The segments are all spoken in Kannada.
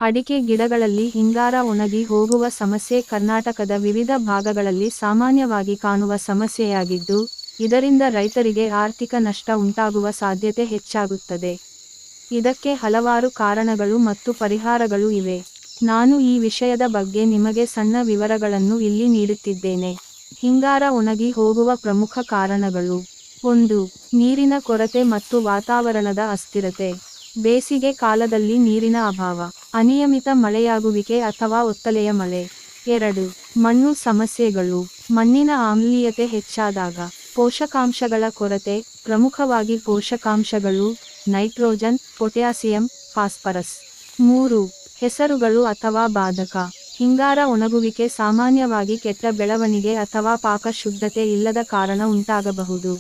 ಅಡಿಕೆ ಗಿಡಗಳಲ್ಲಿ ಹಿಂಗಾರ ಒಣಗಿ ಹೋಗುವ ಸಮಸ್ಯೆ ಕರ್ನಾಟಕದ ವಿವಿಧ ಭಾಗಗಳಲ್ಲಿ ಸಾಮಾನ್ಯವಾಗಿ ಕಾಣುವ ಸಮಸ್ಯೆಯಾಗಿದ್ದು, ಇದರಿಂದ ರೈತರಿಗೆ ಆರ್ಥಿಕ ನಷ್ಟ ಉಂಟಾಗುವ ಸಾಧ್ಯತೆ ಹೆಚ್ಚಾಗುತ್ತದೆ. ಇದಕ್ಕೆ ಹಲವಾರು ಕಾರಣಗಳು ಮತ್ತು ಪರಿಹಾರಗಳು ಇವೆ. ನಾನು ಈ ವಿಷಯದ ಬಗ್ಗೆ ನಿಮಗೆ ಸಣ್ಣ ವಿವರಗಳನ್ನು ಇಲ್ಲಿ ನೀಡುತ್ತಿದ್ದೇನೆ. ಹಿಂಗಾರ ಒಣಗಿ ಹೋಗುವ ಪ್ರಮುಖ ಕಾರಣಗಳು: 1. ನೀರಿನ ಕೊರತೆ ಮತ್ತು ವಾತಾವರಣದ ಅಸ್ಥಿರತೆ. ಬೇಸಿಗೆ ಕಾಲದಲ್ಲಿ ನೀರಿನ ಅಭಾವ, ಅನಿಯಮಿತ ಮಳೆಯಾಗುವಿಕೆ ಅಥವಾ ಒತ್ತಲೆಯ ಮಳೆ. 2. ಮಣ್ಣು ಸಮಸ್ಯೆಗಳು. ಮಣ್ಣಿನ ಆಮ್ಲೀಯತೆ ಹೆಚ್ಚಾದಾಗ, ಪೋಷಕಾಂಶಗಳ ಕೊರತೆ, ಪ್ರಮುಖವಾಗಿ ಪೋಷಕಾಂಶಗಳು ನೈಟ್ರೋಜನ್, ಪೊಟ್ಯಾಸಿಯಂ, ಫಾಸ್ಫರಸ್. 3. ಹೆಸರುಗಳು ಅಥವಾ ಬಾಧಕ. ಹಿಂಗಾರ ಒಣಗುವಿಕೆ ಸಾಮಾನ್ಯವಾಗಿ ಕೆಟ್ಟ ಬೆಳವಣಿಗೆ ಅಥವಾ ಪಾಕ ಶುದ್ಧತೆ ಇಲ್ಲದ ಕಾರಣ ಉಂಟಾಗಬಹುದು.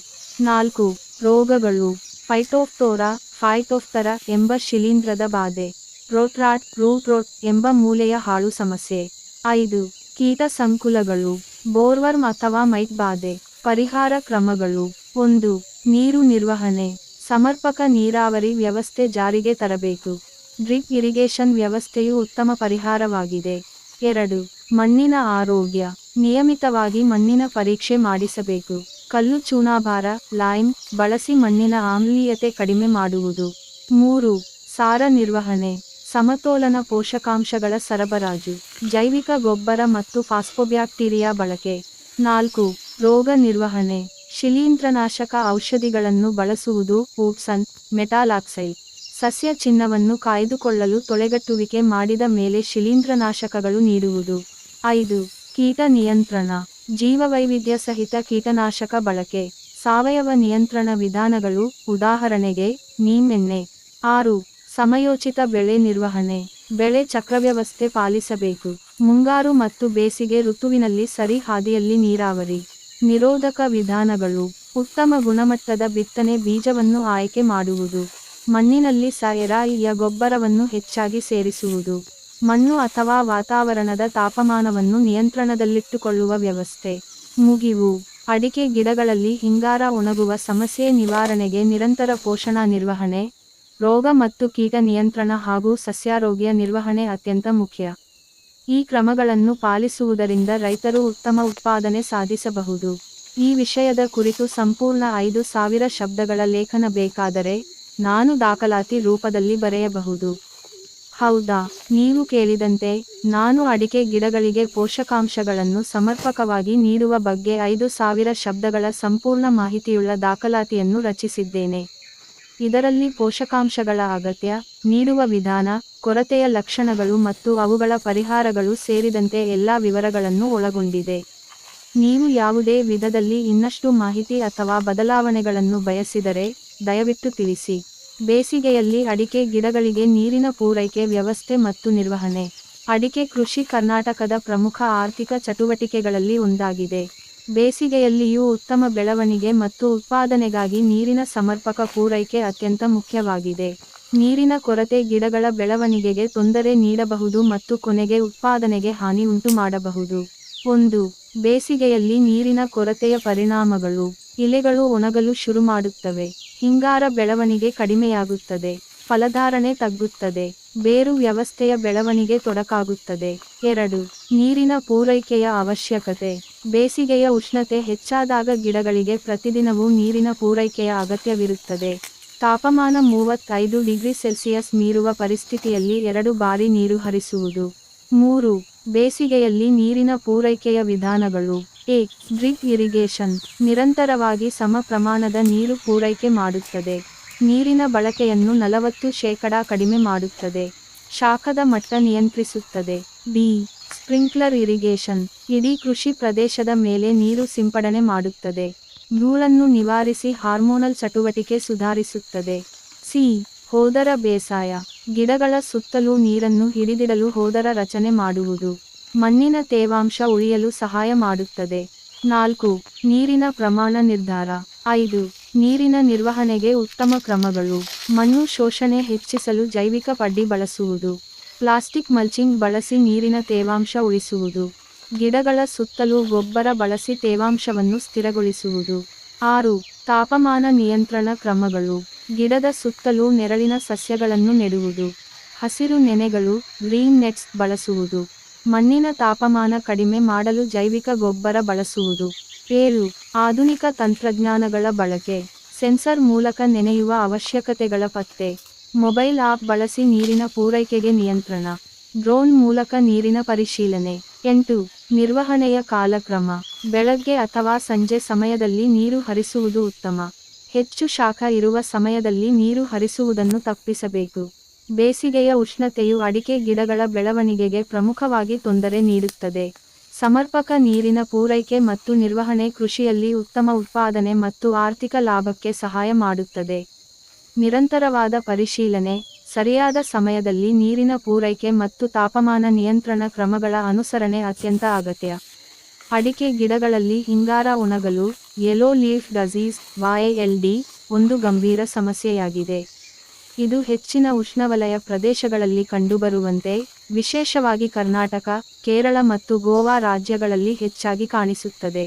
4. ರೋಗಗಳು. ಫೈಟೋಫ್ಥೋರಾ ಎಂಬ ಶಿಲೀಂಧ್ರದ ಬಾಧೆ. ರೂಟ್ ರಾಟ್ ಎಂಬ ಮೂಲೆಯ ಹಾಳು ಸಮಸ್ಯೆ. 5. ಕೀಟ ಸಂಕುಲಗಳು. ಬೋರ್ವರ್ಮ್ ಅಥವಾ ಮೈಟ್ ಬಾಧೆ. ಪರಿಹಾರ ಕ್ರಮಗಳು: 1. ನೀರು ನಿರ್ವಹಣೆ. ಸಮರ್ಪಕ ನೀರಾವರಿ ವ್ಯವಸ್ಥೆ ಜಾರಿಗೆ ತರಬೇಕು. ಡ್ರಿಪ್ ಇರಿಗೇಷನ್ ವ್ಯವಸ್ಥೆಯು ಉತ್ತಮ ಪರಿಹಾರವಾಗಿದೆ. 2. ಮಣ್ಣಿನ ಆರೋಗ್ಯ. ನಿಯಮಿತವಾಗಿ ಮಣ್ಣಿನ ಪರೀಕ್ಷೆ ಮಾಡಿಸಬೇಕು. ಕಲ್ಲು ಚೂನಾಭಾರ ಲೈಮ್ ಬಳಸಿ ಮಣ್ಣಿನ ಆಮ್ಲೀಯತೆ ಕಡಿಮೆ ಮಾಡುವುದು. 3. ಸಾರ ನಿರ್ವಹಣೆ. ಸಮತೋಲನ ಪೋಷಕಾಂಶಗಳ ಸರಬರಾಜು. ಜೈವಿಕ ಗೊಬ್ಬರ ಮತ್ತು ಫಾಸ್ಫೋಬ್ಯಾಕ್ಟೀರಿಯಾ ಬಳಕೆ. 4. ರೋಗ ನಿರ್ವಹಣೆ. ಶಿಲೀಂಧ್ರನಾಶಕ ಔಷಧಿಗಳನ್ನು ಬಳಸುವುದು. ಊಪ್ಸನ್, ಮೆಟಾಲಾಕ್ಸೈಡ್. ಸಸ್ಯ ಚಿಹ್ನವನ್ನು ಕಾಯ್ದುಕೊಳ್ಳಲು ತೊಳೆಗಟ್ಟುವಿಕೆ ಮಾಡಿದ ಮೇಲೆ ಶಿಲೀಂಧ್ರನಾಶಕಗಳು ನೀಡುವುದು. 5. ಕೀಟ ನಿಯಂತ್ರಣ. ಜೀವವೈವಿಧ್ಯ ಸಹಿತ ಕೀಟನಾಶಕ ಬಳಕೆ. ಸಾವಯವ ನಿಯಂತ್ರಣ ವಿಧಾನಗಳು, ಉದಾಹರಣೆಗೆ ನೀಮ್ ಎಣ್ಣೆ. 6. ಸಮಯೋಚಿತ ಬೆಳೆ ನಿರ್ವಹಣೆ. ಬೆಳೆ ಚಕ್ರವ್ಯವಸ್ಥೆ ಪಾಲಿಸಬೇಕು. ಮುಂಗಾರು ಮತ್ತು ಬೇಸಿಗೆ ಋತುವಿನಲ್ಲಿ ಸರಿ ಹಾದಿಯಲ್ಲಿ ನೀರಾವರಿ. ನಿರೋಧಕ ವಿಧಾನಗಳು. ಉತ್ತಮ ಗುಣಮಟ್ಟದ ಬಿತ್ತನೆ ಬೀಜವನ್ನು ಆಯ್ಕೆ ಮಾಡುವುದು. ಮಣ್ಣಿನಲ್ಲಿ ಸಾರಜನಕ ಗೊಬ್ಬರವನ್ನು ಹೆಚ್ಚಾಗಿ ಸೇರಿಸುವುದು. ಮಣ್ಣು ಅಥವಾ ವಾತಾವರಣದ ತಾಪಮಾನವನ್ನು ನಿಯಂತ್ರಣದಲ್ಲಿಟ್ಟುಕೊಳ್ಳುವ ವ್ಯವಸ್ಥೆ. ಮುಗಿವು. ಅಡಿಕೆ ಗಿಡಗಳಲ್ಲಿ ಹಿಂಗಾರ ಒಣಗುವ ಸಮಸ್ಯೆ ನಿವಾರಣೆಗೆ ನಿರಂತರ ಪೋಷಣಾ ನಿರ್ವಹಣೆ, ರೋಗ ಮತ್ತು ಕೀಟ ನಿಯಂತ್ರಣ ಹಾಗೂ ಸಸ್ಯಾರೋಗ್ಯ ನಿರ್ವಹಣೆ ಅತ್ಯಂತ ಮುಖ್ಯ. ಈ ಕ್ರಮಗಳನ್ನು ಪಾಲಿಸುವುದರಿಂದ ರೈತರು ಉತ್ತಮ ಉತ್ಪಾದನೆ ಸಾಧಿಸಬಹುದು. ಈ ವಿಷಯದ ಕುರಿತು ಸಂಪೂರ್ಣ 5000 ಶಬ್ದಗಳ ಲೇಖನ ಬೇಕಾದರೆ, ನಾನು ದಾಖಲಾತಿ ರೂಪದಲ್ಲಿ ಬರೆಯಬಹುದು. ಹೌದಾ, ನೀವು ಕೇಳಿದಂತೆ, ನಾನು ಅಡಿಕೆ ಗಿಡಗಳಿಗೆ ಪೋಷಕಾಂಶಗಳನ್ನು ಸಮರ್ಪಕವಾಗಿ ನೀಡುವ ಬಗ್ಗೆ 5000 ಶಬ್ದಗಳ ಸಂಪೂರ್ಣ ಮಾಹಿತಿಯುಳ್ಳ ದಾಖಲಾತಿಯನ್ನು ರಚಿಸಿದ್ದೇನೆ. ಇದರಲ್ಲಿ ಪೋಷಕಾಂಶಗಳ ಅಗತ್ಯ, ನೀಡುವ ವಿಧಾನ, ಕೊರತೆಯ ಲಕ್ಷಣಗಳು ಮತ್ತು ಅವುಗಳ ಪರಿಹಾರಗಳು ಸೇರಿದಂತೆ ಎಲ್ಲಾ ವಿವರಗಳನ್ನು ಒಳಗೊಂಡಿದೆ. ನೀವು ಯಾವುದೇ ವಿಧದಲ್ಲಿ ಇನ್ನಷ್ಟು ಮಾಹಿತಿ ಅಥವಾ ಬದಲಾವಣೆಗಳನ್ನು ಬಯಸಿದರೆ, ದಯವಿಟ್ಟು ತಿಳಿಸಿ. ಬೇಸಿಗೆಯಲ್ಲಿ ಅಡಿಕೆ ಗಿಡಗಳಿಗೆ ನೀರಿನ ಪೂರೈಕೆ ವ್ಯವಸ್ಥೆ ಮತ್ತು ನಿರ್ವಹಣೆ. ಅಡಿಕೆ ಕೃಷಿ ಕರ್ನಾಟಕದ ಪ್ರಮುಖ ಆರ್ಥಿಕ ಚಟುವಟಿಕೆಗಳಲ್ಲಿ ಒಂದಾಗಿದೆ. ಬೇಸಿಗೆಯಲ್ಲಿಯೂ ಉತ್ತಮ ಬೆಳವಣಿಗೆ ಮತ್ತು ಉತ್ಪಾದನೆಗಾಗಿ ನೀರಿನ ಸಮರ್ಪಕ ಪೂರೈಕೆ ಅತ್ಯಂತ ಮುಖ್ಯವಾಗಿದೆ. ನೀರಿನ ಕೊರತೆ ಗಿಡಗಳ ಬೆಳವಣಿಗೆಗೆ ತೊಂದರೆ ನೀಡಬಹುದು ಮತ್ತು ಕೊನೆಗೆ ಉತ್ಪಾದನೆಗೆ ಹಾನಿ ಉಂಟುಮಾಡಬಹುದು. 1. ಬೇಸಿಗೆಯಲ್ಲಿ ನೀರಿನ ಕೊರತೆಯ ಪರಿಣಾಮಗಳು. ಎಲೆಗಳು ಒಣಗಲು ಶುರುಮಾಡುತ್ತವೆ. ಹಿಂಗಾರ ಬೆಳವಣಿಗೆ ಕಡಿಮೆಯಾಗುತ್ತದೆ. ಫಲಧಾರಣೆ ತಗ್ಗುತ್ತದೆ. ಬೇರು ವ್ಯವಸ್ಥೆಯ ಬೆಳವಣಿಗೆ ತೊಡಕಾಗುತ್ತದೆ. 2. ನೀರಿನ ಪೂರೈಕೆಯ ಅವಶ್ಯಕತೆ. ಬೇಸಿಗೆಯ ಉಷ್ಣತೆ ಹೆಚ್ಚಾದಾಗ ಗಿಡಗಳಿಗೆ ಪ್ರತಿದಿನವೂ ನೀರಿನ ಪೂರೈಕೆಯ ಅಗತ್ಯವಿರುತ್ತದೆ. ತಾಪಮಾನ 35 ಡಿಗ್ರಿ ಸೆಲ್ಸಿಯಸ್ ಮೀರುವ ಪರಿಸ್ಥಿತಿಯಲ್ಲಿ 2 ಬಾರಿ ನೀರು ಹರಿಸುವುದು. 3. ಬೇಸಿಗೆಯಲ್ಲಿ ನೀರಿನ ಪೂರೈಕೆಯ ವಿಧಾನಗಳು. ಎ. Drip irrigation. ನಿರಂತರವಾಗಿ ಸಮ ಪ್ರಮಾಣದ ನೀರು ಪೂರೈಕೆ ಮಾಡುತ್ತದೆ. ನೀರಿನ ಬಳಕೆಯನ್ನು 40% ಕಡಿಮೆ ಮಾಡುತ್ತದೆ. ಶಾಖದ ಮಟ್ಟ ನಿಯಂತ್ರಿಸುತ್ತದೆ. ಬಿ. Sprinkler irrigation. ಇಡೀ ಕೃಷಿ ಪ್ರದೇಶದ ಮೇಲೆ ನೀರು ಸಿಂಪಡಣೆ ಮಾಡುತ್ತದೆ. ಧೂಳನ್ನು ನಿವಾರಿಸಿ ಹಾರ್ಮೋನಲ್ ಚಟುವಟಿಕೆ ಸುಧಾರಿಸುತ್ತದೆ. ಸಿ. ಹೋದರ ಬೇಸಾಯ. ಗಿಡಗಳ ಸುತ್ತಲೂ ನೀರನ್ನು ಹಿಡಿದಿಡಲು ಹೋದರ ರಚನೆ ಮಾಡುವುದು. ಮಣ್ಣಿನ ತೇವಾಂಶ ಉಳಿಯಲು ಸಹಾಯ ಮಾಡುತ್ತದೆ. 4. ನೀರಿನ ಪ್ರಮಾಣ ನಿರ್ಧಾರ. 5. ನೀರಿನ ನಿರ್ವಹಣೆಗೆ ಉತ್ತಮ ಕ್ರಮಗಳು. ಮಣ್ಣು ಶೋಷಣೆ ಹೆಚ್ಚಿಸಲು ಜೈವಿಕ ಪಡ್ಡಿ ಬಳಸುವುದು. ಪ್ಲಾಸ್ಟಿಕ್ ಮಲ್ಚಿಂಗ್ ಬಳಸಿ ನೀರಿನ ತೇವಾಂಶ ಉಳಿಸುವುದು. ಗಿಡಗಳ ಸುತ್ತಲೂ ಗೊಬ್ಬರ ಬಳಸಿ ತೇವಾಂಶವನ್ನು ಸ್ಥಿರಗೊಳಿಸುವುದು. 6. ತಾಪಮಾನ ನಿಯಂತ್ರಣ ಕ್ರಮಗಳು. ಗಿಡದ ಸುತ್ತಲೂ ನೆರಳಿನ ಸಸ್ಯಗಳನ್ನು ನೆಡುವುದು. ಹಸಿರು ನೆನೆಗಳು, ಗ್ರೀನ್ ನೆಟ್ಸ್ ಬಳಸುವುದು. ಮಣ್ಣಿನ ತಾಪಮಾನ ಕಡಿಮೆ ಮಾಡಲು ಜೈವಿಕ ಗೊಬ್ಬರ ಬಳಸುವುದು. 7. ಆಧುನಿಕ ತಂತ್ರಜ್ಞಾನಗಳ ಬಳಕೆ. ಸೆನ್ಸರ್ ಮೂಲಕ ನೆನೆಯುವ ಅವಶ್ಯಕತೆಗಳ ಪತ್ತೆ. ಮೊಬೈಲ್ ಆಪ್ ಬಳಸಿ ನೀರಿನ ಪೂರೈಕೆಗೆ ನಿಯಂತ್ರಣ. ಡ್ರೋನ್ ಮೂಲಕ ನೀರಿನ ಪರಿಶೀಲನೆ. 8. ನಿರ್ವಹಣೆಯ ಕಾಲಕ್ರಮ. ಬೆಳಗ್ಗೆ ಅಥವಾ ಸಂಜೆ ಸಮಯದಲ್ಲಿ ನೀರು ಹರಿಸುವುದು ಉತ್ತಮ. ಹೆಚ್ಚು ಶಾಖ ಇರುವ ಸಮಯದಲ್ಲಿ ನೀರು ಹರಿಸುವುದನ್ನು ತಪ್ಪಿಸಬೇಕು. ಬೇಸಿಗೆಯ ಉಷ್ಣತೆಯು ಅಡಿಕೆ ಗಿಡಗಳ ಬೆಳವಣಿಗೆಗೆ ಪ್ರಮುಖವಾಗಿ ತೊಂದರೆ ನೀಡುತ್ತದೆ. ಸಮರ್ಪಕ ನೀರಿನ ಪೂರೈಕೆ ಮತ್ತು ನಿರ್ವಹಣೆ ಕೃಷಿಯಲ್ಲಿ ಉತ್ತಮ ಉತ್ಪಾದನೆ ಮತ್ತು ಆರ್ಥಿಕ ಲಾಭಕ್ಕೆ ಸಹಾಯ ಮಾಡುತ್ತದೆ. ನಿರಂತರವಾದ ಪರಿಶೀಲನೆ, ಸರಿಯಾದ ಸಮಯದಲ್ಲಿ ನೀರಿನ ಪೂರೈಕೆ ಮತ್ತು ತಾಪಮಾನ ನಿಯಂತ್ರಣ ಕ್ರಮಗಳ ಅನುಸರಣೆ ಅತ್ಯಂತ ಅಗತ್ಯ. ಅಡಿಕೆ ಗಿಡಗಳಲ್ಲಿ ಹಿಂಗಾರ ಒಣಗಲು, ಯೆಲ್ಲೋ ಲೀಫ್ ಡಿಸೀಸ್ (YLD) ಒಂದು ಗಂಭೀರ ಸಮಸ್ಯೆಯಾಗಿದೆ. ಇದು ಹೆಚ್ಚಿನ ಉಷ್ಣವಲಯ ಪ್ರದೇಶಗಳಲ್ಲಿ ಕಂಡುಬರುವಂತೆ, ವಿಶೇಷವಾಗಿ ಕರ್ನಾಟಕ, ಕೇರಳ ಮತ್ತು ಗೋವಾ ರಾಜ್ಯಗಳಲ್ಲಿ ಹೆಚ್ಚಾಗಿ ಕಾಣಿಸುತ್ತದೆ.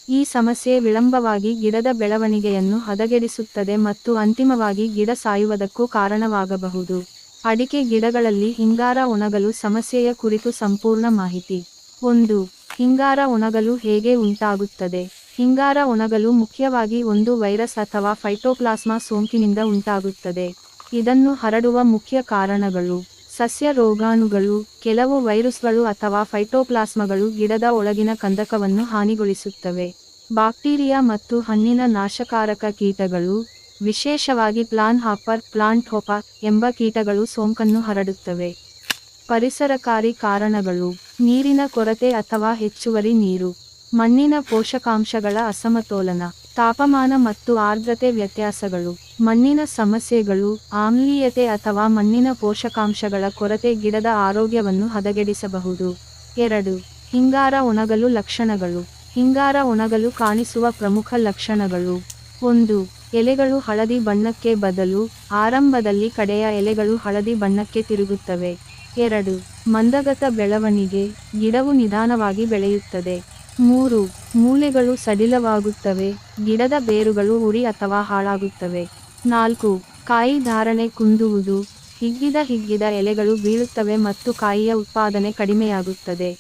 ಈ ಸಮಸ್ಯೆ ವಿಳಂಬವಾಗಿ ಗಿಡದ ಬೆಳವಣಿಗೆಯನ್ನು ಹದಗೆಡಿಸುತ್ತದೆ ಮತ್ತು ಅಂತಿಮವಾಗಿ ಗಿಡ ಸಾಯುವುದಕ್ಕೂ ಕಾರಣವಾಗಬಹುದು. ಅಡಿಕೆ ಗಿಡಗಳಲ್ಲಿ ಹಿಂಗಾರ ಒಣಗಲು ಸಮಸ್ಯೆಯ ಕುರಿತು ಸಂಪೂರ್ಣ ಮಾಹಿತಿ. 1. ಹಿಂಗಾರ ಒಣಗಲು ಹೇಗೆ ಉಂಟಾಗುತ್ತದೆ? ಹಿಂಗಾರ ಒಣಗಲು ಮುಖ್ಯವಾಗಿ ಒಂದು ವೈರಸ್ ಅಥವಾ ಫೈಟೋಪ್ಲಾಸ್ಮಾ ಸೋಂಕಿನಿಂದ ಉಂಟಾಗುತ್ತದೆ. ಇದನ್ನು ಹರಡುವ ಮುಖ್ಯ ಕಾರಣಗಳು: ಸಸ್ಯ ರೋಗಾಣುಗಳು, ಕೆಲವು ವೈರಸ್ಗಳು ಅಥವಾ ಫೈಟೋಪ್ಲಾಸ್ಮಗಳು ಗಿಡದ ಒಳಗಿನ ಕಂದಕವನ್ನು ಹಾನಿಗೊಳಿಸುತ್ತವೆ. ಬ್ಯಾಕ್ಟೀರಿಯಾ ಮತ್ತು ಹಣ್ಣಿನ ನಾಶಕಾರಕ ಕೀಟಗಳು, ವಿಶೇಷವಾಗಿ ಪ್ಲಾನ್ ಹಾಪರ್, ಪ್ಲಾಂಟ್ ಹಾಪರ್ ಎಂಬ ಕೀಟಗಳು ಸೋಂಕನ್ನು ಹರಡುತ್ತವೆ. ಪರಿಸರಕಾರಿ ಕಾರಣಗಳು: ನೀರಿನ ಕೊರತೆ ಅಥವಾ ಹೆಚ್ಚುವರಿ ನೀರು, ಮಣ್ಣಿನ ಪೋಷಕಾಂಶಗಳ ಅಸಮತೋಲನ, ತಾಪಮಾನ ಮತ್ತು ಆರ್ದ್ರತೆ ವ್ಯತ್ಯಾಸಗಳು. ಮಣ್ಣಿನ ಸಮಸ್ಯೆಗಳು: ಆಮ್ಲೀಯತೆ ಅಥವಾ ಮಣ್ಣಿನ ಪೋಷಕಾಂಶಗಳ ಕೊರತೆ ಗಿಡದ ಆರೋಗ್ಯವನ್ನು ಹದಗೆಡಿಸಬಹುದು. 2. ಹಿಂಗಾರ ಒಣಗಲು ಲಕ್ಷಣಗಳು. ಹಿಂಗಾರ ಒಣಗಲು ಕಾಣಿಸುವ ಪ್ರಮುಖ ಲಕ್ಷಣಗಳು: 1. ಎಲೆಗಳು ಹಳದಿ ಬಣ್ಣಕ್ಕೆ ಬದಲು, ಆರಂಭದಲ್ಲಿ ಕಡೆಯ ಎಲೆಗಳು ಹಳದಿ ಬಣ್ಣಕ್ಕೆ ತಿರುಗುತ್ತವೆ. 2. ಮಂದಗತ ಬೆಳವಣಿಗೆ, ಗಿಡವು ನಿಧಾನವಾಗಿ ಬೆಳೆಯುತ್ತದೆ. 3. ಮೂಲೆಗಳು ಸಡಿಲವಾಗುತ್ತವೆ, ಗಿಡದ ಬೇರುಗಳು ಉರಿ ಅಥವಾ ಹಾಳಾಗುತ್ತವೆ. 4. ಕಾಯಿ ಧಾರಣೆ ಕುಂದುವುದು, ಹಿಗ್ಗಿದ ಎಲೆಗಳು ಬೀಳುತ್ತವೆ ಮತ್ತು ಕಾಯಿಯ ಉತ್ಪಾದನೆ ಕಡಿಮೆಯಾಗುತ್ತದೆ.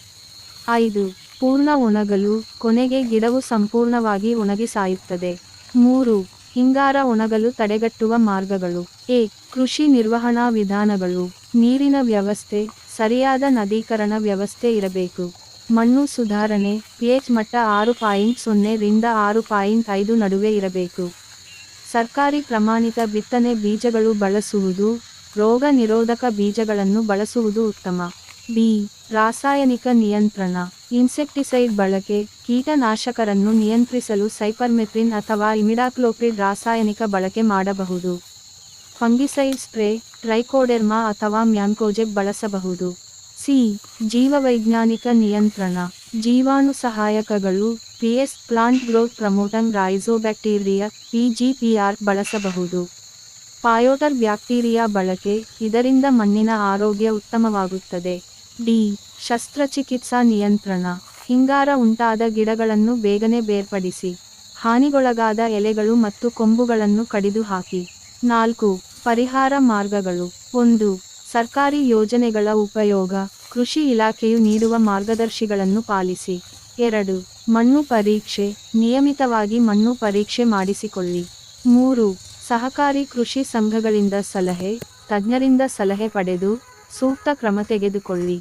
5. ಪೂರ್ಣ ಒಣಗಲು, ಕೊನೆಗೆ ಗಿಡವು ಸಂಪೂರ್ಣವಾಗಿ ಒಣಗಿ ಸಾಯುತ್ತದೆ. 3. ಹಿಂಗಾರ ಒಣಗಲು ತಡೆಗಟ್ಟುವ ಮಾರ್ಗಗಳು. ಎ. ಕೃಷಿ ನಿರ್ವಹಣಾ ವಿಧಾನಗಳು. ನೀರಿನ ವ್ಯವಸ್ಥೆ, ಸರಿಯಾದ ನದೀಕರಣ ವ್ಯವಸ್ಥೆ ಇರಬೇಕು. ಮಣ್ಣು ಸುಧಾರಣೆ, pH ಮಟ್ಟ 6.0 ರಿಂದ 6.5 ನಡುವೆ ಇರಬೇಕು. ಸರ್ಕಾರಿ ಪ್ರಮಾಣಿತ ಬಿತ್ತನೆ ಬೀಜಗಳು ಬಳಸುವುದು, ರೋಗ ನಿರೋಧಕ ಬೀಜಗಳನ್ನು ಬಳಸುವುದು ಉತ್ತಮ. ಬಿ. ರಾಸಾಯನಿಕ ನಿಯಂತ್ರಣ. ಇನ್ಸೆಕ್ಟಿಸೈಡ್ ಬಳಕೆ, ಕೀಟನಾಶಕರನ್ನು ನಿಯಂತ್ರಿಸಲು ಸೈಪರ್ಮೆಥ್ರಿನ್ ಅಥವಾ ಇಮಿಡಾಕ್ಲೋಪ್ರಿಡ್ ರಾಸಾಯನಿಕ ಬಳಕೆ ಮಾಡಬಹುದು. ಫಂಗಿಸೈಡ್ ಸ್ಪ್ರೇ, ಟ್ರೈಕೋಡೆರ್ಮಾ ಅಥವಾ ಮ್ಯಾಂಕೋಜೆಬ್ ಬಳಸಬಹುದು. ಸಿ. ಜೀವವೈಜ್ಞಾನಿಕ ನಿಯಂತ್ರಣ. ಜೀವಾಣು ಸಹಾಯಕಗಳು, PS ಪ್ಲಾಂಟ್ ಗ್ರೋತ್ ಪ್ರಮೋಟಂಗ್ ರೈಜೋಬ್ಯಾಕ್ಟೀರಿಯಾ PGPR ಬಳಸಬಹುದು. ಪಯೋಟರ್ ಬ್ಯಾಕ್ಟೀರಿಯಾ ಬಳಕೆ, ಇದರಿಂದ ಮಣ್ಣಿನ ಆರೋಗ್ಯ ಉತ್ತಮವಾಗುತ್ತದೆ. ಡಿ. ಶಸ್ತ್ರಚಿಕಿತ್ಸಾ ನಿಯಂತ್ರಣ. ಹಿಂಗಾರ ಉಂಟಾದ ಗಿಡಗಳನ್ನು ಬೇಗನೆ ಬೇರ್ಪಡಿಸಿ, ಹಾನಿಗೊಳಗಾದ ಎಲೆಗಳು ಮತ್ತು ಕೊಂಬುಗಳನ್ನು ಕಡಿದು ಹಾಕಿ. 4. ಪರಿಹಾರ ಮಾರ್ಗಗಳು. 1. ಸರ್ಕಾರಿ ಯೋಜನೆಗಳ ಉಪಯೋಗ, ಕೃಷಿ ಇಲಾಖೆಯು ನೀಡುವ ಮಾರ್ಗದರ್ಶಿಗಳನ್ನು ಪಾಲಿಸಿ. 2. ಮಣ್ಣು ಪರೀಕ್ಷೆ, ನಿಯಮಿತವಾಗಿ ಮಣ್ಣು ಪರೀಕ್ಷೆ ಮಾಡಿಸಿಕೊಳ್ಳಿ. 3. ಸಹಕಾರಿ ಕೃಷಿ ಸಂಘಗಳಿಂದ ಸಲಹೆ, ತಜ್ಞರಿಂದ ಸಲಹೆ ಪಡೆದು, ಸೂಕ್ತ ಕ್ರಮ ತೆಗೆದುಕೊಳ್ಳಿ.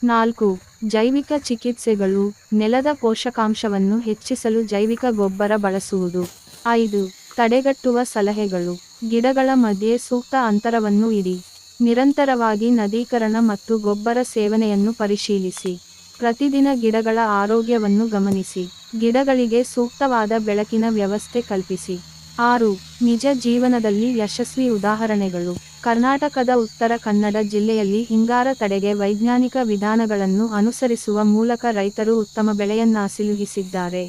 4. ಜೈವಿಕ ಚಿಕಿತ್ಸೆಗಳು, ನೆಲದ ಪೋಷಕಾಂಶವನ್ನು ಹೆಚ್ಚಿಸಲು ಜೈವಿಕ ಗೊಬ್ಬರ ಬಳಸುವುದು. 5. ತಡೆಗಟ್ಟುವ ಸಲಹೆಗಳು, ಗಿಡಗಳ ಮಧ್ಯೆ ಸೂಕ್ತ ಅಂತರವನ್ನು ಇಡಿ. ನಿರಂತರವಾಗಿ ನದೀಕರಣ ಮತ್ತು ಗೊಬ್ಬರ ಸೇವನೆಯನ್ನು ಪರಿಶೀಲಿಸಿ. ಪ್ರತಿದಿನ ಗಿಡಗಳ ಆರೋಗ್ಯವನ್ನು ಗಮನಿಸಿ. ಗಿಡಗಳಿಗೆ ಸೂಕ್ತವಾದ ಬೆಳಕಿನ ವ್ಯವಸ್ಥೆ ಕಲ್ಪಿಸಿ. 6. ನಿಜ ಜೀವನದಲ್ಲಿ ಯಶಸ್ವಿ ಉದಾಹರಣೆಗಳು. ಕರ್ನಾಟಕದ ಉತ್ತರ ಕನ್ನಡ ಜಿಲ್ಲೆಯಲ್ಲಿ ಹಿಂಗಾರ ತಡೆಗೆ ವೈಜ್ಞಾನಿಕ ವಿಧಾನಗಳನ್ನು ಅನುಸರಿಸುವ ಮೂಲಕ ರೈತರು ಉತ್ತಮ ಬೆಳೆಯನ್ನಾಸಿಲುಹಿಸಿದ್ದಾರೆ.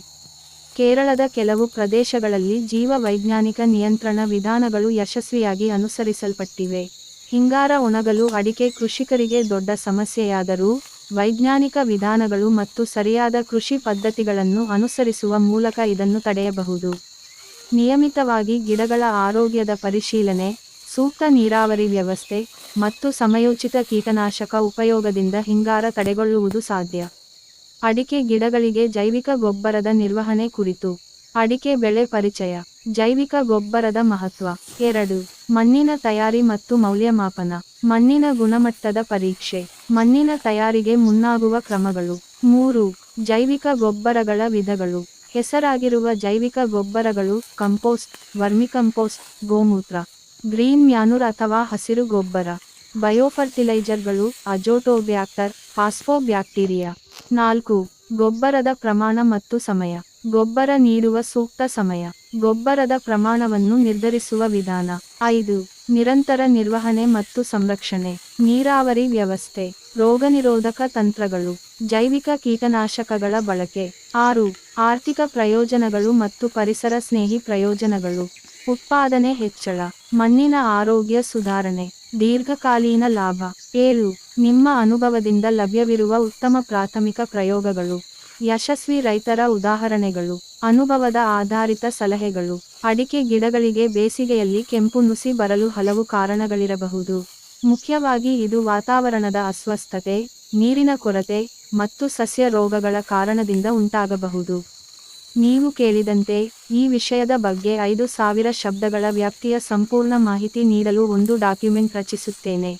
ಕೇರಳದ ಕೆಲವು ಪ್ರದೇಶಗಳಲ್ಲಿ ಜೀವ ವೈಜ್ಞಾನಿಕ ನಿಯಂತ್ರಣ ವಿಧಾನಗಳು ಯಶಸ್ವಿಯಾಗಿ ಅನುಸರಿಸಲ್ಪಟ್ಟಿವೆ. ಹಿಂಗಾರ ಒಣಗಲು ಅಡಿಕೆ ಕೃಷಿಕರಿಗೆ ದೊಡ್ಡ ಸಮಸ್ಯೆಯಾದರೂ, ವೈಜ್ಞಾನಿಕ ವಿಧಾನಗಳು ಮತ್ತು ಸರಿಯಾದ ಕೃಷಿ ಪದ್ಧತಿಗಳನ್ನು ಅನುಸರಿಸುವ ಮೂಲಕ ಇದನ್ನು ತಡೆಯಬಹುದು. ನಿಯಮಿತವಾಗಿ ಗಿಡಗಳ ಆರೋಗ್ಯದ ಪರಿಶೀಲನೆ, ಸೂಕ್ತ ನೀರಾವರಿ ವ್ಯವಸ್ಥೆ ಮತ್ತು ಸಮಯೋಚಿತ ಕೀಟನಾಶಕ ಉಪಯೋಗದಿಂದ ಹಿಂಗಾರ ತಡೆಗೊಳ್ಳುವುದು ಸಾಧ್ಯ. ಅಡಿಕೆ ಗಿಡಗಳಿಗೆ ಜೈವಿಕ ಗೊಬ್ಬರದ ನಿರ್ವಹಣೆ ಕುರಿತು ಅಡಿಕೆ ಬೆಳೆ ಪರಿಚಯ. ಜೈವಿಕ ಗೊಬ್ಬರದ ಮಹತ್ವ. 2. ಮಣ್ಣಿನ ತಯಾರಿ ಮತ್ತು ಮೌಲ್ಯಮಾಪನ. ಮಣ್ಣಿನ ಗುಣಮಟ್ಟದ ಪರೀಕ್ಷೆ. ಮಣ್ಣಿನ ತಯಾರಿಗೆ ಮುನ್ನಾಗುವ ಕ್ರಮಗಳು. 3. ಜೈವಿಕ ಗೊಬ್ಬರಗಳ ವಿಧಗಳು. ಹೆಸರಾಗಿರುವ ಜೈವಿಕ ಗೊಬ್ಬರಗಳು ಕಂಪೋಸ್ಟ್, ವರ್ಮಿಕಂಪೋಸ್ಟ್, ಗೋಮೂತ್ರ, ಗ್ರೀನ್ ಮ್ಯಾನೂರ್ ಅಥವಾ ಹಸಿರು ಗೊಬ್ಬರ, ಬಯೋಫರ್ಟಿಲೈಜರ್ಗಳು, ಅಜೋಟೋಬ್ಯಾಕ್ಟರ್, ಫಾಸ್ಫೋಬ್ಯಾಕ್ಟೀರಿಯಾ. 4. ಗೊಬ್ಬರದ ಪ್ರಮಾಣ ಮತ್ತು ಸಮಯ. ಗೊಬ್ಬರ ನೀಡುವ ಸೂಕ್ತ ಸಮಯ. ಗೊಬ್ಬರದ ಪ್ರಮಾಣವನ್ನು ನಿರ್ಧರಿಸುವ ವಿಧಾನ. 5. ನಿರಂತರ ನಿರ್ವಹಣೆ ಮತ್ತು ಸಂರಕ್ಷಣೆ. ನೀರಾವರಿ ವ್ಯವಸ್ಥೆ, ರೋಗನಿರೋಧಕ ತಂತ್ರಗಳು, ಜೈವಿಕ ಕೀಟನಾಶಕಗಳ ಬಳಕೆ. 6. ಆರ್ಥಿಕ ಪ್ರಯೋಜನಗಳು ಮತ್ತು ಪರಿಸರ ಸ್ನೇಹಿ ಪ್ರಯೋಜನಗಳು. ಉತ್ಪಾದನೆ ಹೆಚ್ಚಳ, ಮಣ್ಣಿನ ಆರೋಗ್ಯ ಸುಧಾರಣೆ, ದೀರ್ಘಕಾಲೀನ ಲಾಭ. 7. ನಿಮ್ಮ ಅನುಭವದಿಂದ ಲಭ್ಯವಿರುವ ಉತ್ತಮ ಪ್ರಾಥಮಿಕ ಪ್ರಯೋಗಗಳು. ಯಶಸ್ವಿ ರೈತರ ಉದಾಹರಣೆಗಳು. ಅನುಭವದ ಆಧಾರಿತ ಸಲಹೆಗಳು. ಅಡಿಕೆ ಗಿಡಗಳಿಗೆ ಬೇಸಿಗೆಯಲ್ಲಿ ಕೆಂಪು ನುಸಿ ಬರಲು ಹಲವು ಕಾರಣಗಳಿರಬಹುದು. ಮುಖ್ಯವಾಗಿ ಇದು ವಾತಾವರಣದ ಅಸ್ವಸ್ಥತೆ, ನೀರಿನ ಕೊರತೆ ಮತ್ತು ಸಸ್ಯ ರೋಗಗಳ ಕಾರಣದಿಂದ ಉಂಟಾಗಬಹುದು. ನೀವು ಕೇಳಿದಂತೆ ಈ ವಿಷಯದ ಬಗ್ಗೆ 5000 ಶಬ್ದಗಳ ವ್ಯಾಪ್ತಿಯ ಸಂಪೂರ್ಣ ಮಾಹಿತಿ ನೀಡಲು ಒಂದು ಡಾಕ್ಯುಮೆಂಟ್ ರಚಿಸುತ್ತೇನೆ.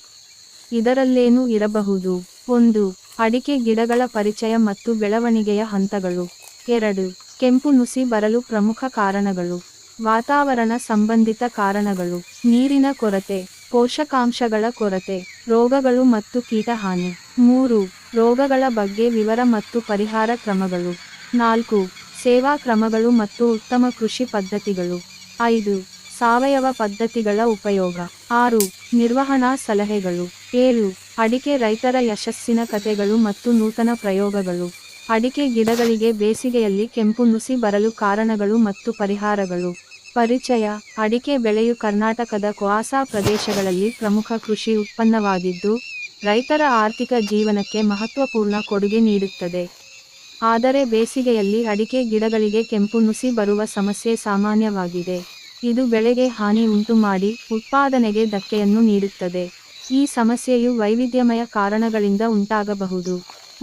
ಇದರಲ್ಲೇನು ಇರಬಹುದು? 1. ಅಡಿಕೆ ಗಿಡಗಳ ಪರಿಚಯ ಮತ್ತು ಬೆಳವಣಿಗೆಯ ಹಂತಗಳು. 2. ಕೆಂಪು ನುಸಿ ಬರಲು ಪ್ರಮುಖ ಕಾರಣಗಳು. ವಾತಾವರಣ ಸಂಬಂಧಿತ ಕಾರಣಗಳು. ನೀರಿನ ಕೊರತೆ, ಪೋಷಕಾಂಶಗಳ ಕೊರತೆ, ರೋಗಗಳು ಮತ್ತು ಕೀಟ ಹಾನಿ. 3. ರೋಗಗಳ ಬಗ್ಗೆ ವಿವರ ಮತ್ತು ಪರಿಹಾರ ಕ್ರಮಗಳು. 4. ಸೇವಾ ಕ್ರಮಗಳು ಮತ್ತು ಉತ್ತಮ ಕೃಷಿ ಪದ್ಧತಿಗಳು. 5. ಸಾವಯವ ಪದ್ಧತಿಗಳ ಉಪಯೋಗ. 6. ನಿರ್ವಹಣಾ ಸಲಹೆಗಳು. 7. ಅಡಿಕೆ ರೈತರ ಯಶಸ್ಸಿನ ಕಥೆಗಳು ಮತ್ತು ನೂತನ ಪ್ರಯೋಗಗಳು. ಅಡಿಕೆ ಗಿಡಗಳಿಗೆ ಬೇಸಿಗೆಯಲ್ಲಿ ಕೆಂಪು ನುಸಿ ಬರಲು ಕಾರಣಗಳು ಮತ್ತು ಪರಿಹಾರಗಳು. ಪರಿಚಯ. ಅಡಿಕೆ ಬೆಳೆಯು ಕರ್ನಾಟಕದ ಕೊಆಸಾ ಪ್ರದೇಶಗಳಲ್ಲಿ ಪ್ರಮುಖ ಕೃಷಿ ಉತ್ಪನ್ನವಾಗಿದ್ದು, ರೈತರ ಆರ್ಥಿಕ ಜೀವನಕ್ಕೆ ಮಹತ್ವಪೂರ್ಣ ಕೊಡುಗೆ ನೀಡುತ್ತದೆ. ಆದರೆ ಬೇಸಿಗೆಯಲ್ಲಿ ಅಡಿಕೆ ಗಿಡಗಳಿಗೆ ಕೆಂಪು ನುಸಿ ಬರುವ ಸಮಸ್ಯೆ ಸಾಮಾನ್ಯವಾಗಿದೆ. ಇದು ಬೆಳೆಗೆ ಹಾನಿ ಉಂಟುಮಾಡಿ ಉತ್ಪಾದನೆಗೆ ಧಕ್ಕೆಯನ್ನು ನೀಡುತ್ತದೆ. ಈ ಸಮಸ್ಯೆಯು ವೈವಿಧ್ಯಮಯ ಕಾರಣಗಳಿಂದ ಉಂಟಾಗಬಹುದು.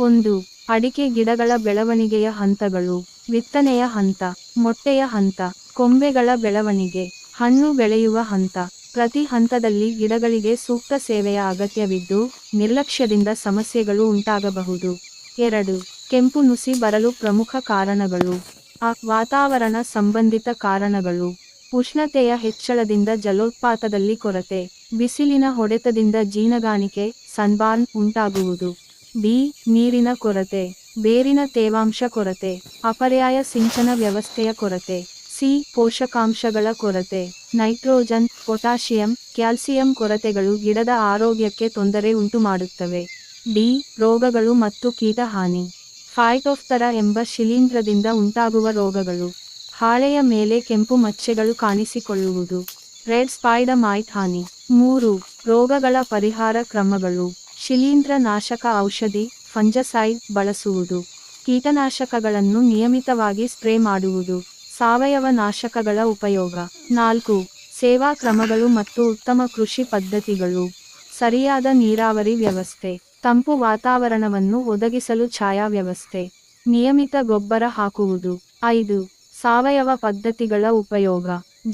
1. ಅಡಿಕೆ ಗಿಡಗಳ ಬೆಳವಣಿಗೆಯ ಹಂತಗಳು. ಬಿತ್ತನೆಯ ಹಂತ, ಮೊಟ್ಟೆಯ ಹಂತ, ಕೊಂಬೆಗಳ ಬೆಳವಣಿಗೆ, ಹಣ್ಣು ಬೆಳೆಯುವ ಹಂತ. ಪ್ರತಿ ಹಂತದಲ್ಲಿ ಗಿಡಗಳಿಗೆ ಸೂಕ್ತ ಸೇವೆಯ ಅಗತ್ಯವಿದ್ದು, ನಿರ್ಲಕ್ಷ್ಯದಿಂದ ಸಮಸ್ಯೆಗಳು ಉಂಟಾಗಬಹುದು. 2. ಕೆಂಪು ನುಸಿ ಬರಲು ಪ್ರಮುಖ ಕಾರಣಗಳು. ವಾತಾವರಣ ಸಂಬಂಧಿತ ಕಾರಣಗಳು. ಉಷ್ಣತೆಯ ಹೆಚ್ಚಳದಿಂದ ಜಲೋತ್ಪಾತದಲ್ಲಿ ಕೊರತೆ, ಬಿಸಿಲಿನ ಹೊಡೆತದಿಂದ ಜೀನಗಾಣಿಕೆ ಸನ್ಬಾರ್ನ್ ಉಂಟಾಗುವುದು. ಬಿ. ನೀರಿನ ಕೊರತೆ, ಬೇರಿನ ತೇವಾಂಶ ಕೊರತೆ, ಅಪರ್ಯಾಯ ಸಿಂಚನ ವ್ಯವಸ್ಥೆಯ ಕೊರತೆ. ಸಿ. ಪೋಷಕಾಂಶಗಳ ಕೊರತೆ, ನೈಟ್ರೋಜನ್, ಪೊಟ್ಯಾಷಿಯಂ, ಕ್ಯಾಲ್ಸಿಯಂ ಕೊರತೆಗಳು ಗಿಡದ ಆರೋಗ್ಯಕ್ಕೆ ತೊಂದರೆ ಉಂಟುಮಾಡುತ್ತವೆ. ಡಿ. ರೋಗಗಳು ಮತ್ತು ಕೀಟ ಹಾನಿ. ಫೈಟೋಫ್ತರಾ ಎಂಬ ಶಿಲೀಂಧ್ರದಿಂದ ಉಂಟಾಗುವ ರೋಗಗಳು. ಹಾಳೆಯ ಮೇಲೆ ಕೆಂಪು ಮಚ್ಚೆಗಳು ಕಾಣಿಸಿಕೊಳ್ಳುವುದು. ರೆಡ್ ಸ್ಪೈಡರ್ ಮೈಟ್ ಹಾನಿ. 3. ರೋಗಗಳ ಪರಿಹಾರ ಕ್ರಮಗಳು. ಶಿಲೀಂಧ್ರ ನಾಶಕ ಔಷಧಿ ಫಂಜಸೈಡ್ ಬಳಸುವುದು. ಕೀಟನಾಶಕಗಳನ್ನು ನಿಯಮಿತವಾಗಿ ಸ್ಪ್ರೇ ಮಾಡುವುದು. ಸಾವಯವ ನಾಶಕಗಳ ಉಪಯೋಗ. 4. ಸೇವಾ ಕ್ರಮಗಳು ಮತ್ತು ಉತ್ತಮ ಕೃಷಿ ಪದ್ಧತಿಗಳು. ಸರಿಯಾದ ನೀರಾವರಿ ವ್ಯವಸ್ಥೆ, ತಂಪು ವಾತಾವರಣವನ್ನು ಒದಗಿಸಲು ಛಾಯಾ ವ್ಯವಸ್ಥೆ, ನಿಯಮಿತ ಗೊಬ್ಬರ ಹಾಕುವುದು. 5. ಸಾವಯವ ಪದ್ಧತಿಗಳ ಉಪಯೋಗ.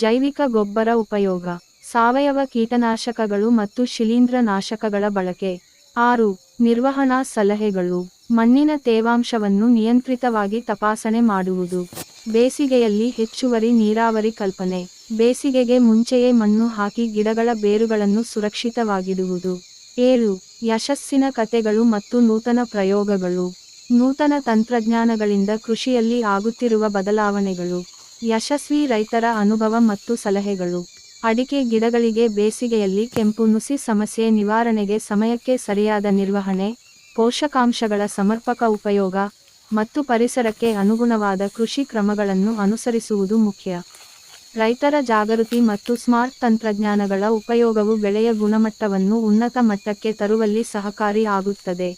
ಜೈವಿಕ ಗೊಬ್ಬರ ಉಪಯೋಗ, ಸಾವಯವ ಕೀಟನಾಶಕಗಳು ಮತ್ತು ಶಿಲೀಂಧ್ರ ನಾಶಕಗಳ ಬಳಕೆ. 6. ನಿರ್ವಹಣಾ ಸಲಹೆಗಳು. ಮಣ್ಣಿನ ತೇವಾಂಶವನ್ನು ನಿಯಂತ್ರಿತವಾಗಿ ತಪಾಸಣೆ ಮಾಡುವುದು. ಬೇಸಿಗೆಯಲ್ಲಿ ಹೆಚ್ಚುವರಿ ನೀರಾವರಿ ಕಲ್ಪನೆ. ಬೇಸಿಗೆಗೆ ಮುಂಚೆಯೇ ಮಣ್ಣು ಹಾಕಿ ಗಿಡಗಳ ಬೇರುಗಳನ್ನು ಸುರಕ್ಷಿತವಾಗಿಡುವುದು. 7. ಯಶಸ್ಸಿನ ಕಥೆಗಳು ಮತ್ತು ನೂತನ ಪ್ರಯೋಗಗಳು. ನೂತನ ತಂತ್ರಜ್ಞಾನಗಳಿಂದ ಕೃಷಿಯಲ್ಲಿ ಆಗುತ್ತಿರುವ ಬದಲಾವಣೆಗಳು. ಯಶಸ್ವಿ ರೈತರ ಅನುಭವ ಮತ್ತು ಸಲಹೆಗಳು. ಅಡಿಕೆ ಗಿಡಗಳಿಗೆ ಬೇಸಿಗೆಯಲ್ಲಿ ಕೆಂಪು ನುಸಿ ಸಮಸ್ಯೆ ನಿವಾರಣೆಗೆ ಸಮಯಕ್ಕೆ ಸರಿಯಾದ ನಿರ್ವಹಣೆ, ಪೋಷಕಾಂಶಗಳ ಸಮರ್ಪಕ ಉಪಯೋಗ ಮತ್ತು ಪರಿಸರಕ್ಕೆ ಅನುಗುಣವಾದ ಕೃಷಿ ಕ್ರಮಗಳನ್ನು ಅನುಸರಿಸುವುದು ಮುಖ್ಯ. ರೈತರ ಜಾಗೃತಿ ಮತ್ತು ಸ್ಮಾರ್ಟ್ ತಂತ್ರಜ್ಞಾನಗಳ ಉಪಯೋಗವು ಬೆಳೆಯ ಗುಣಮಟ್ಟವನ್ನು ಉನ್ನತ ಮಟ್ಟಕ್ಕೆ ತರುವಲ್ಲಿ ಸಹಕಾರಿ ಆಗುತ್ತದೆ.